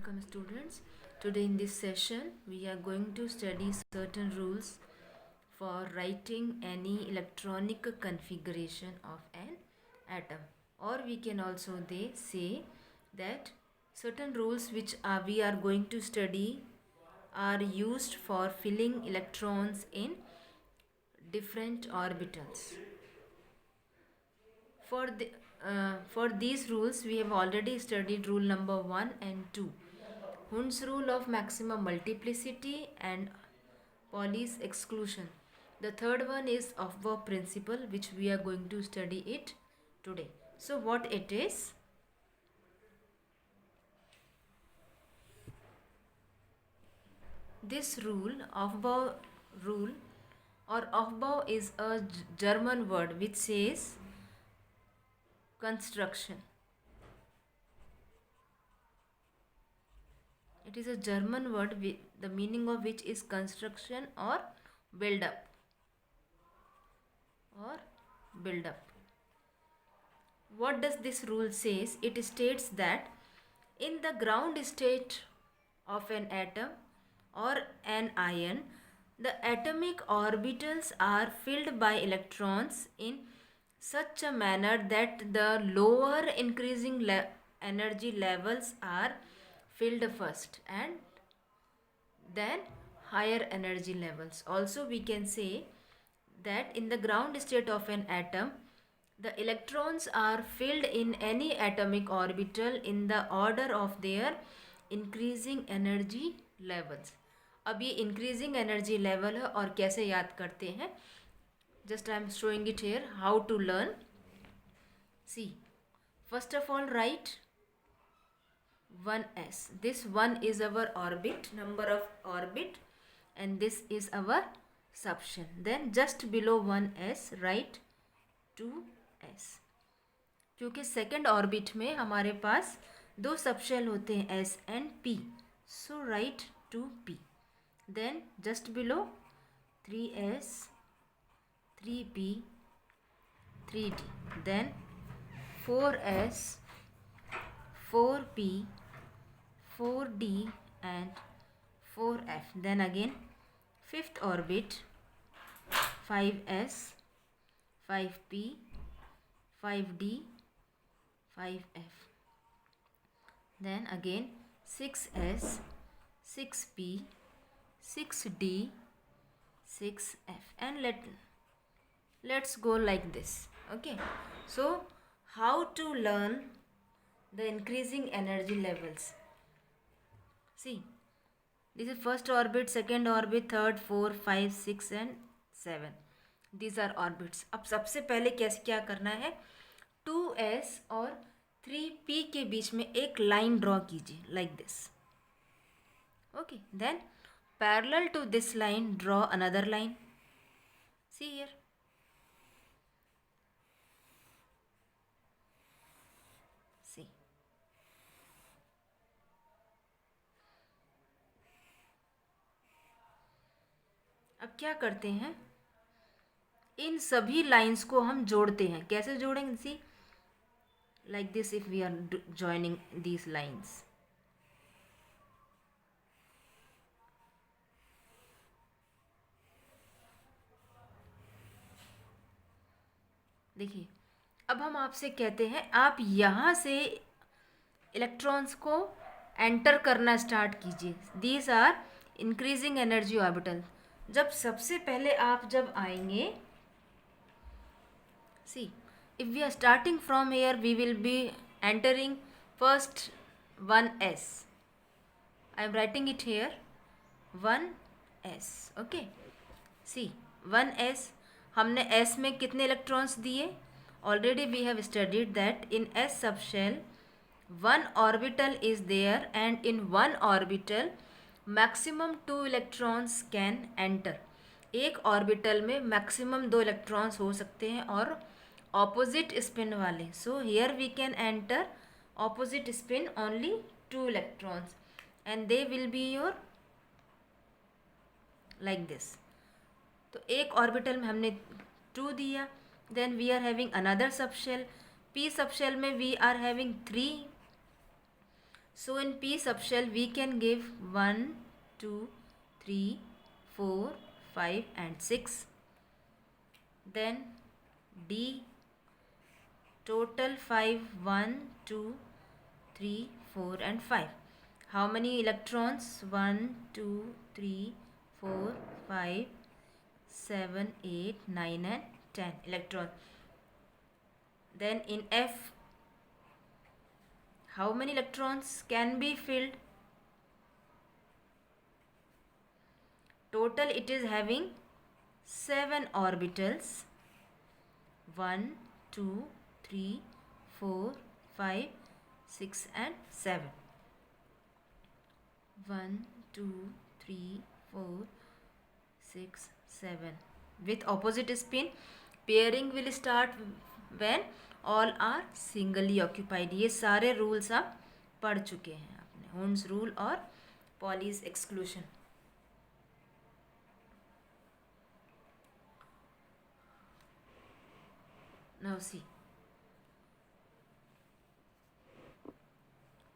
Welcome students. Today in this session we are going to study certain rules for writing any electronic configuration of an atom, or we can also they say that certain rules which we are going to study are used for filling electrons in different orbitals. For these rules, we have already studied rule number 1 and 2. Hund's rule of maximum multiplicity and Pauli's exclusion. The third one is Aufbau principle, which we are going to study it today. So, what it is? This rule, Aufbau rule, or Aufbau is a German word which says construction. It is a German word the meaning of which is construction or build up. Or build up. What does this rule says? It states that in the ground state of an atom or an ion, the atomic orbitals are filled by electrons in such a manner that the lower increasing energy levels are filled first and then higher energy levels. Also, we can say that in the ground state of an atom, the electrons are filled in any atomic orbital in the order of their increasing energy levels. अब ये increasing energy level है और कैसे याद करते हैं? Just I am showing it here how to learn. See, first of all write 1s. This 1 is our orbit, number of orbit, and this is our subshell. Then just below 1s write 2s. क्योंकि second orbit में हमारे पास दो subshell होते हैं s and p, so write 2p. Then just below 3s 3p 3d. Then 4s 4p 4d and 4f. Then again fifth orbit 5s 5p 5d 5f. Then again 6s 6p 6d 6f, and let's go like this. Okay, so how to learn the increasing energy levels? See, this is first orbit, second orbit, third, 4, 5, 6 and 7. These are orbits. अब सबसे पहले कैसे क्या करना है? 2s और 3p के बीच में एक लाइन ड्रॉ कीजिए like this. Okay, then parallel to this line draw another line. See here. See. अब क्या करते हैं, इन सभी लाइंस को हम जोड़ते हैं. कैसे जोड़ेंगे? See like this. If we are joining these lines, देखिए, अब हम आपसे कहते हैं आप यहाँ से इलेक्ट्रॉन्स को एंटर करना स्टार्ट कीजिए. These are increasing energy orbital. जब सबसे पहले आप जब आएंगे, see, if we are starting from here, we will be entering first 1s. I am writing it here 1s. Okay, see 1s. हमने s में कितने इलेक्ट्रॉन्स दिए? Already we have studied that in s subshell one orbital is there, and in one orbital maximum 2 electrons can enter. एक orbital में maximum 2 electrons हो सकते हैं और ऑपोजिट स्पिन वाले. So here we can enter opposite spin only 2 electrons, and they will be your like this. तो एक orbital में हमने 2 दिया. Then we are having another subshell. P subshell में we are having 3. So in p subshell we can give 1, 2, 3, 4, 5 and 6. Then D total 5, 1, 2, 3, 4 and 5. How many electrons? 1, 2, 3, 4, 5, 7, 8, 9 and 10 electrons. Then in F, how many electrons can be filled? Total it is having 7 orbitals. 1, 2, 3, 4, 5, 6 and 7. 1, 2, 3, 4, 6, 7. With opposite spin, pairing will start when all are singly occupied. ये सारे rules आप पढ़ चुके हैं आपने, होन्स rule और Pauli's exclusion. Now see,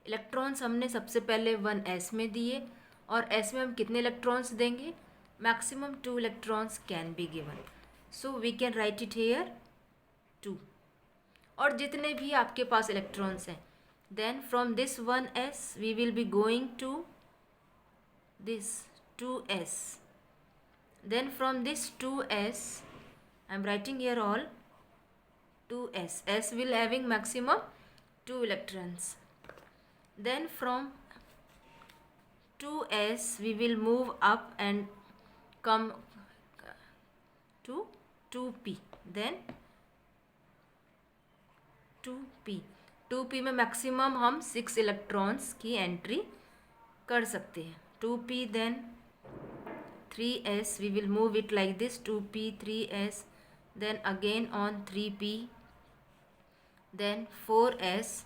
electrons हमने सबसे पहले 1s में दिए, और s में हम कितने इलेक्ट्रॉन्स देंगे? Maximum 2 electrons can be given. So we can write it here 2. और जितने भी आपके पास इलेक्ट्रॉन्स हैं, then from this 1s we will be going to this 2s. Then from this 2s, I am writing here all 2s. S will having maximum 2 electrons. Then from 2s we will move up and come to 2p. Then 2p. 2p में maximum हम 6 electrons की entry कर सकते हैं. 2p then 3s, we will move it like this, 2p, 3s, then again on 3p, then 4s,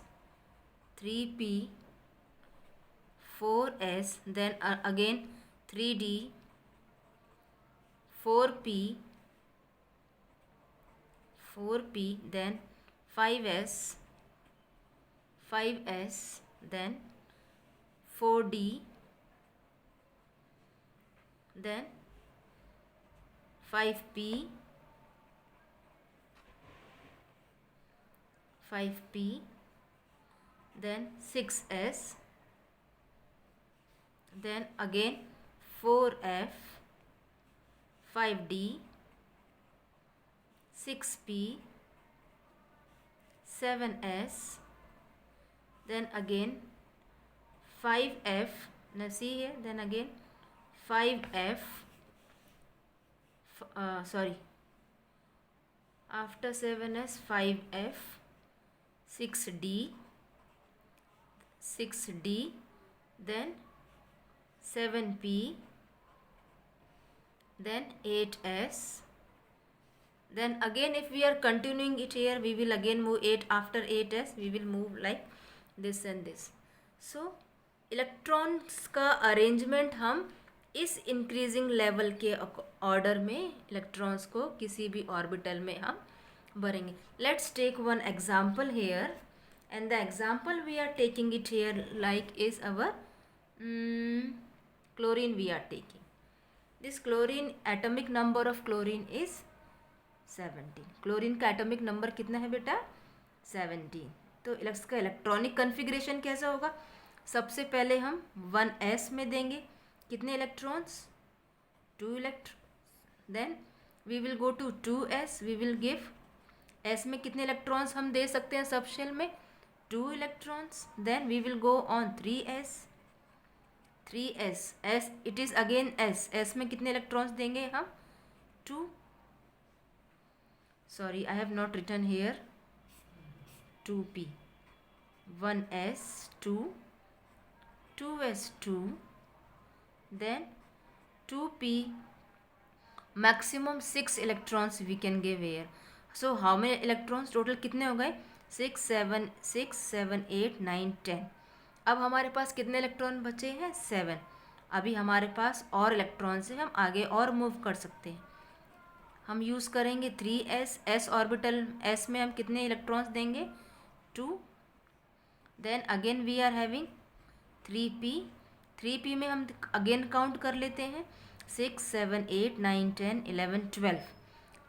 3p, 4s, then again 3d, 4p, 4p, then 5s, 5s, then 4d, then 5p, 5p, then 6s, then again 4f, 5d, 6p, 7s, then again 5f. Now see here, then again 5f, after 7s 5f, 6d, 6d, then 7p, then 8s. Then again if we are continuing it here, we will again move 8. After 8s we will move like this and this. So electrons का arrangement हम इस increasing level के order में electrons को किसी भी orbital में हम भरेंगे. Let's take one example here, and the example we are taking it here like is our chlorine. We are taking this chlorine. Atomic number of chlorine is 17. Chlorine का atomic number कितना है बेटा? 17. तो इसका electronic configuration कैसा होगा? सबसे पहले हम 1s में देंगे कितने electrons? 2 electron. Then we will go to 2s. We will give s में कितने इलेक्ट्रॉन्स हम दे सकते हैं सब शेल में? 2 electrons. Then we will go on 3s. 3s, s it is again s में कितने इलेक्ट्रॉन्स देंगे हम? 2. Sorry, I have not written here 2p. 1s 2, 2s 2, then 2p, maximum 6 electrons we can give here. So how many electrons total कितने हो गए? 6, 7, 8, 9, 10. अब हमारे पास कितने इलेक्ट्रॉन बचे हैं? 7. अभी हमारे पास और इलेक्ट्रॉन्स हैं, हम आगे और मूव कर सकते हैं. हम यूज़ करेंगे 3s. s ऑर्बिटल s में हम कितने इलेक्ट्रॉन्स देंगे? 2. Then again we are having 3p में हम अगेन काउंट कर लेते हैं, 6 7 8 9 10 11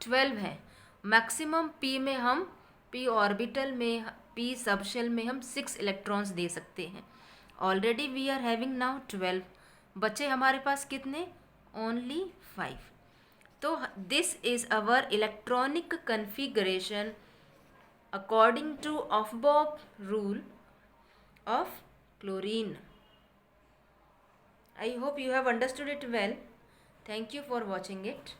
12 है। मैक्सिमम p में हम p ऑर्बिटल में, p सबशेल में हम 6 इलेक्ट्रॉन्स दे सकते हैं। Already we are having now 12, बचे हमारे पास कितने, ओनली 5। तो this is our electronic configuration according to Aufbauer rule of chlorine. I hope you have understood it well. Thank you for watching it.